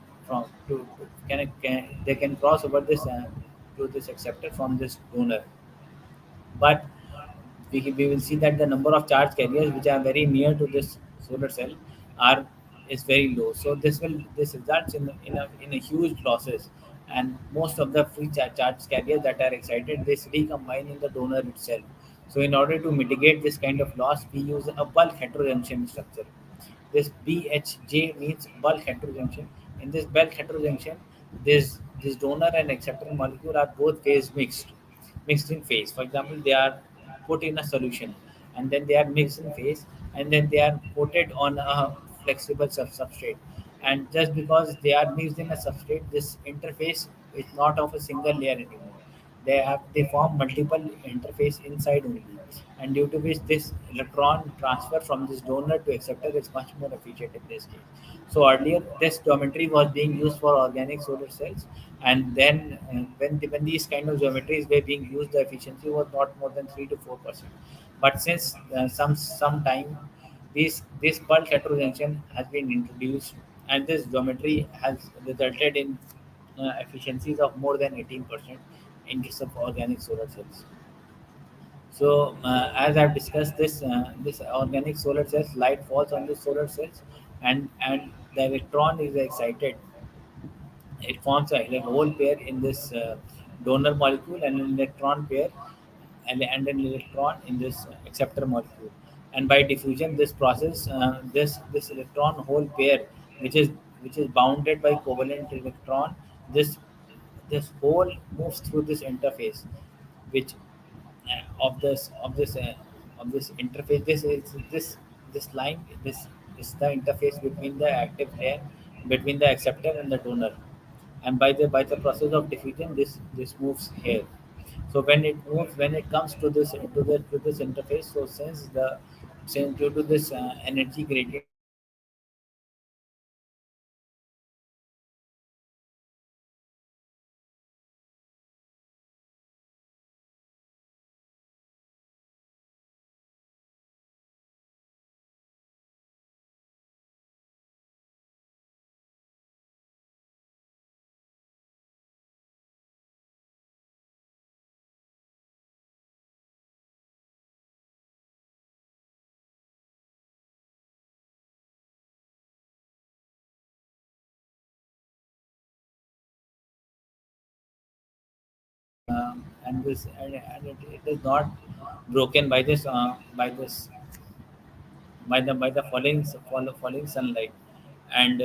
to they can cross over this to this acceptor from this donor. But we will see that the number of charge carriers which are very near to this solar cell are is very low. So this results in a huge losses, and most of the free charge carriers that are excited, they recombine in the donor itself. So in order to mitigate this kind of loss, we use a bulk heterojunction structure. This BHJ means bulk heterojunction. In this bulk heterojunction, this donor and acceptor molecule are both mixed in phase. For example, they are put in a solution, and then they are mixed in phase, and then they are coated on a flexible substrate. And just because they are mixed in a substrate, this interface is not of a single layer anymore. They form multiple interface inside only, and due to which this electron transfer from this donor to acceptor is much more efficient in this case. So earlier this geometry was being used for organic solar cells, and then when these kind of geometries were being used, the efficiency was not more than 3 to 4%. But since some time, this bulk heterojunction has been introduced, and this geometry has resulted in efficiencies of more than 18% in case of organic solar cells. So, as I've discussed, this organic solar cells, light falls on the solar cells, and the electron is excited. It forms a whole pair in this donor molecule, and an electron pair, and an electron in this acceptor molecule. And by diffusion, this process, this electron hole pair, which is bounded by covalent electron, this this hole moves through this interface, which of this interface. This line. This is the interface between the active layer, between the acceptor and the donor. And by the process of diffusion, this moves here. So when it comes to this interface, so since since due to this energy gradient and it is not broken by this by the falling sunlight, and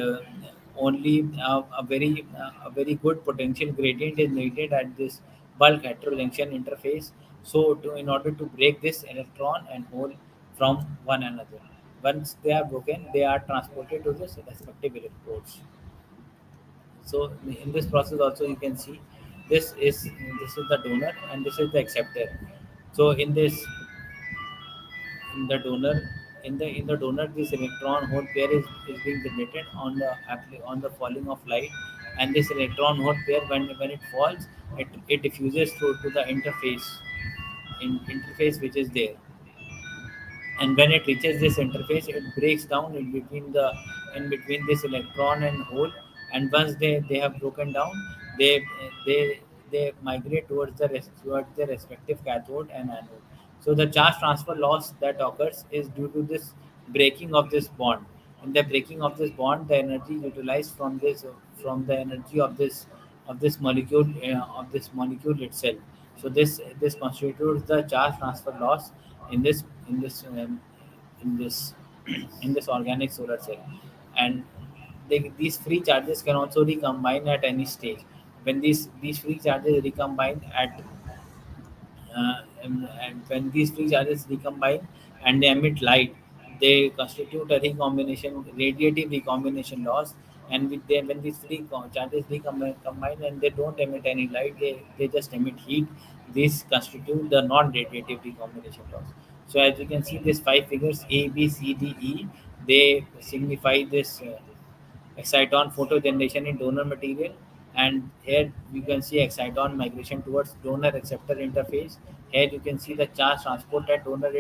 only a very good potential gradient is needed at this bulk heterojunction interface, so in order to break this electron and hole from one another. Once they are broken, they are transported to this respective electrodes. So in this process also you can see this is the donor and this is the acceptor. So in the donor this electron hole pair is being generated on the falling of light, and this electron hole pair when it falls, it diffuses to the interface which is there, and when it reaches this interface it breaks down in between this electron and hole, and once they have broken down, they they they migrate towards their respective cathode and anode. So the charge transfer loss that occurs is due to this breaking of this bond. In the breaking of this bond, the energy utilized from the energy of this molecule itself. So this constitutes the charge transfer loss in this in this in this in this organic solar cell. And these free charges can also recombine at any stage. When these free charges recombine at and when these free charges recombine and they emit light, they constitute a recombination, radiative recombination loss. And when these charges combine and they don't emit any light, they just emit heat. These constitute the non-radiative recombination loss. So as you can see, these five figures A, B, C, D, E, they signify this. Exciton photogeneration in donor material, and here you can see exciton migration towards donor receptor interface. Here you can see the charge transport at donor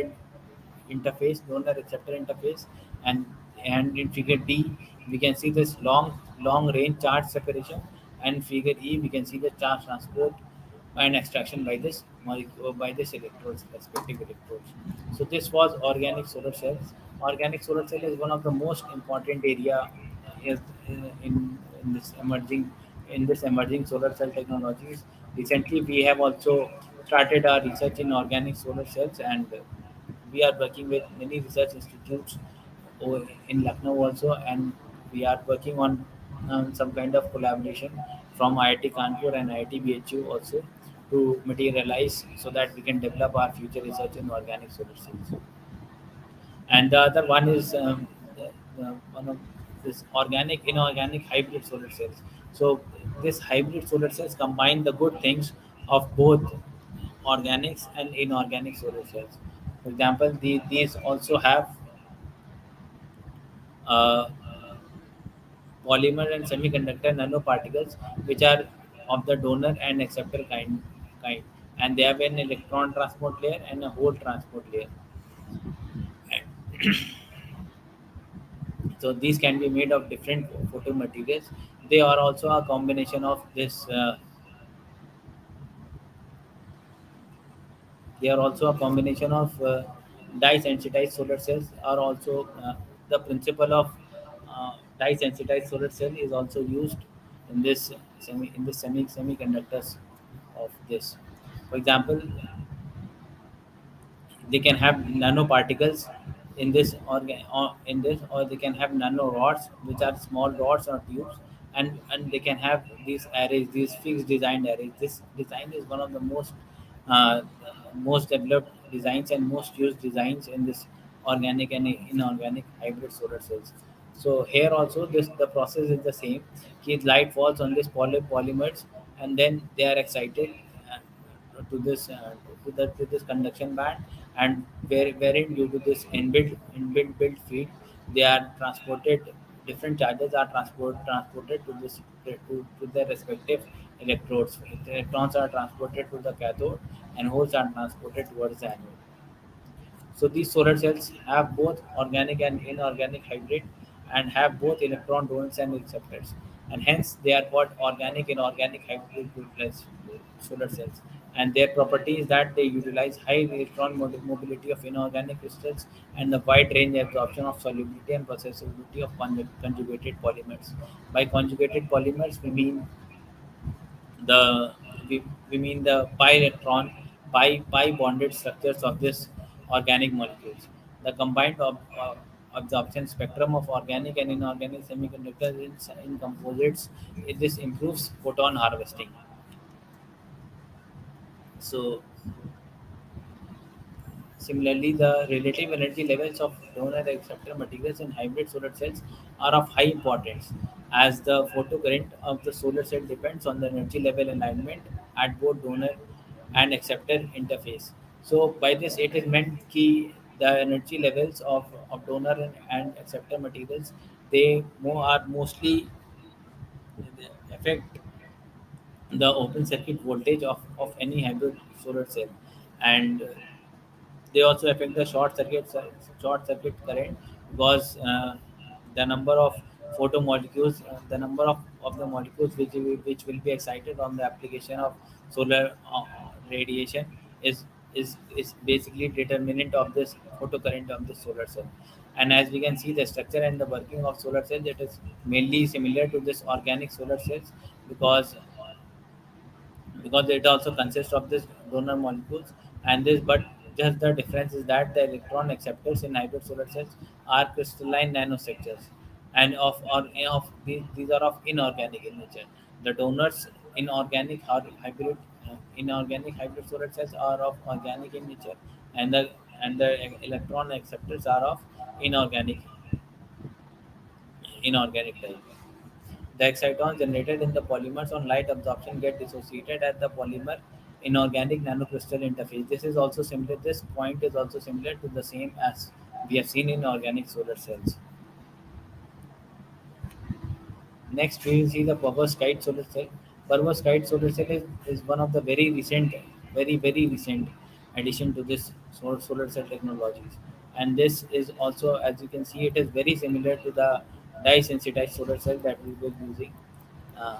receptor interface, and in figure D we can see this long range charge separation, and figure E we can see the charge transport and extraction by this molecule by this electrodes, respective electrodes. So this was organic solar cells. Organic solar cell is one of the most important area is in this emerging solar cell technologies. Recently, we have also started our research in organic solar cells, and we are working with many research institutes in Lucknow also, and we are working on some kind of collaboration from IIT Kanpur and IIT BHU also to materialize so that we can develop our future research in organic solar cells. And the other one is one of this organic inorganic hybrid solar cells. So this hybrid solar cells combine the good things of both organics and inorganic solar cells. For example, these also have uh, polymer and semiconductor nanoparticles which are of the donor and acceptor kind, and they have an electron transport layer and a hole transport layer. So these can be made of different photo materials. They are also a combination of this they are also a combination of dye sensitized solar cells are also the principle of dye sensitized solar cell is also used in this semiconductors of this. For example, they can have nanoparticles or they can have nano rods which are small rods or tubes, and they can have these arrays, these fixed designed arrays. This design is one of the uh, most developed designs and most used designs in this organic and inorganic hybrid solar cells. So here also the process is the same. Light falls on these polymers, and then they are excited to this conduction band, and wherein due to this inbuilt built feed, they are transported. Different charges are transported to to their respective electrodes. Electrons are transported to the cathode, and holes are transported towards the anode. So these solar cells have both organic and inorganic hybrid, and have both electron donors and acceptors, and hence they are called organic inorganic hybrid solar cells. And their property is that they utilize high electron mobility of inorganic crystals, and the wide range absorption of solubility and processability of conjugated polymers. By conjugated polymers, the we mean the pi bonded structures of this organic molecules. The combined absorption spectrum of organic and inorganic semiconductors in composites, this improves photon harvesting. So similarly, the relative energy levels of donor and acceptor materials in hybrid solar cells are of high importance, as the photocurrent of the solar cell depends on the energy level alignment at both donor and acceptor interface. So by this it is meant that the energy levels of donor and acceptor materials, are mostly affect the open circuit voltage of any hybrid solar cell, and they also affect the short circuit current, because the number of photomolecules, the number of the molecules which will be excited on the application of solar radiation is basically determinant of this photocurrent of the solar cell. And as we can see, the structure and the working of solar cells, it is mainly similar to this organic solar cells, because it also consists of this donor molecules, and this but just the difference is that the electron acceptors in hybrid solar cells are crystalline nanostructures, and these are of inorganic in nature. The donors in inorganic hybrid solar cells are of organic in nature, and the electron acceptors are of inorganic inorganic type. The excitons generated in the polymers on light absorption get dissociated at the polymer inorganic nanocrystal interface. This is also similar. This point is also similar to the same as we have seen in organic solar cells. Next, we will see the perovskite solar cell. Perovskite solar cell is one of the very recent addition to this solar cell technologies. And this is also, as you can see, it is very similar to the dye-sensitized solar cell that we were using. Uh,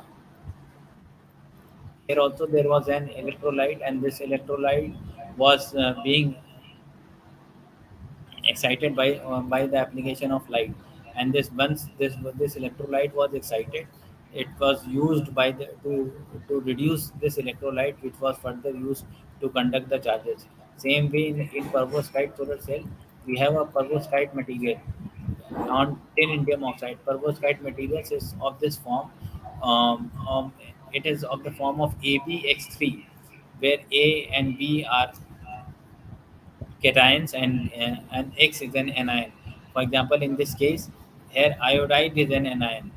Here also there was an electrolyte, and this electrolyte was being excited by the application of light. And this electrolyte was excited, it was used to reduce this electrolyte, which was further used to conduct the charges. Same way in perovskite solar cell, we have a perovskite material on tin indium oxide. Perovskite materials is of this form. It is of the form of AbX3, where A and B are cations, and X is an anion. For example, in this case, here iodide is an anion,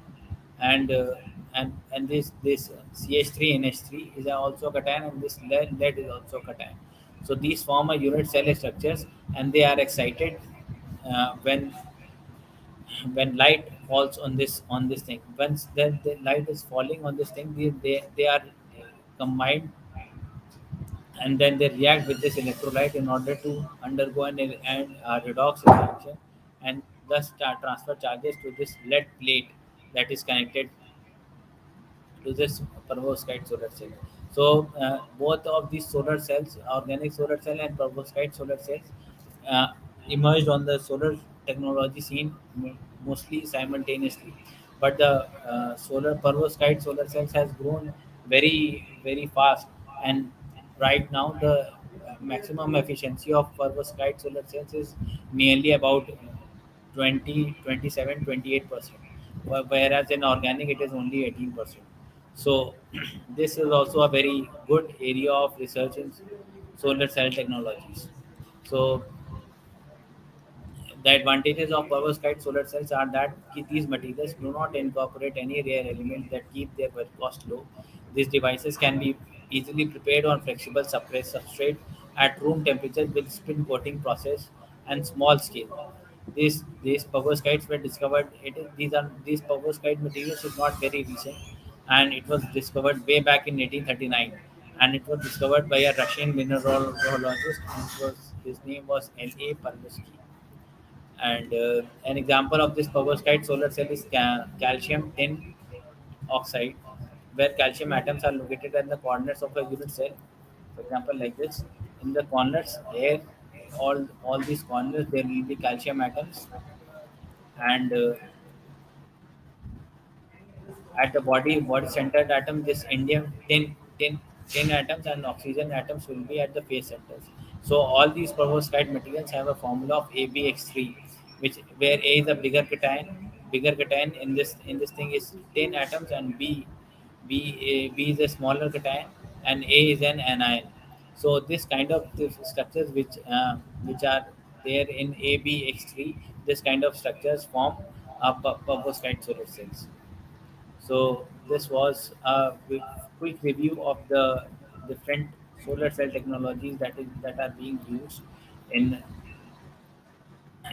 and this CH3 NH3 is also cation, and this lead is also cation. So these form a unit cell structures, and they are excited when light falls on this thing. Once the light is falling on this thing, they are combined, and then they react with this electrolyte in order to undergo an redox reaction, and thus transfer charges to this lead plate that is connected to this perovskite solar cell. So both of these solar cells, organic solar cell and perovskite solar cells, uh, emerged on the solar technology scene mostly simultaneously. But the solar perovskite solar cells has grown very fast, and right now the maximum efficiency of perovskite solar cells is nearly about 20, 27, 28%, whereas in organic it is only 18%. So this is also a very good area of research in solar cell technologies. So the advantages of perovskite solar cells are that these materials do not incorporate any rare elements that keep their work cost low. These devices can be easily prepared on flexible substrate, at room temperature with spin coating process and small scale. These perovskites were discovered. These perovskite materials is not very recent, and it was discovered way back in 1839, and it was discovered by a Russian mineralogist. His name was L.A. Parvsky. And an example of this perovskite solar cell is calcium tin oxide, where calcium atoms are located at the corners of a unit cell. For example, like this, in the corners, here, all these corners, there will be calcium atoms, and at the body centered atom, this indium tin atoms and oxygen atoms will be at the face centers. So all these perovskite materials have a formula of ABX3, which where A is a bigger cation in this thing is tin atoms, and B is a smaller cation, and A is an anion. So this kind of the structures which are there in ABX3, this kind of structures form perovskite solar cells. So this was a quick review of the different solar cell technologies that are being used in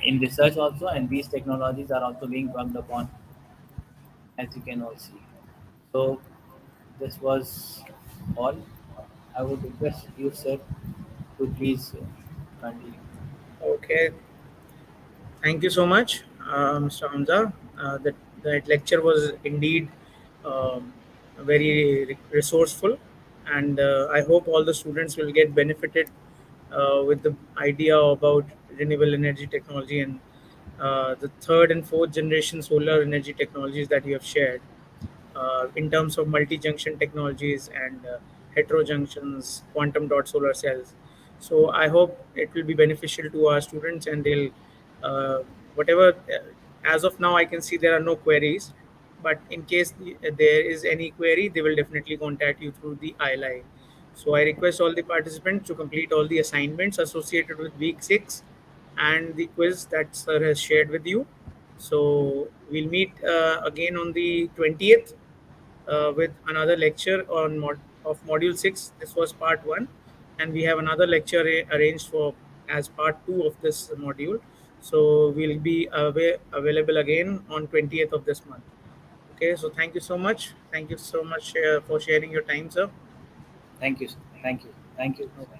in research also, and these technologies are also being worked upon, as you can all see. So this was all. I would request you, sir, to please continue. Okay, thank you so much, Mr. Hamza. That lecture was indeed very resourceful, and I hope all the students will get benefited with the idea about renewable energy technology and the third and fourth generation solar energy technologies that you have shared in terms of multi-junction technologies and heterojunctions, quantum dot solar cells. So I hope it will be beneficial to our students, and they'll uh, whatever. As of now, I can see there are no queries, but in case there is any query, they will definitely contact you through the ILI. So I request all the participants to complete all the assignments associated with week 6 and the quiz that sir has shared with you. So we'll meet again on the 20th with another lecture on of module 6. This was part 1, and we have another lecture arranged for as part 2 of this module. So we'll be available again on 20th of this month. Okay, so thank you so much. Thank you so much for sharing your time, sir. Thank you, sir. Thank you. Thank you. Okay.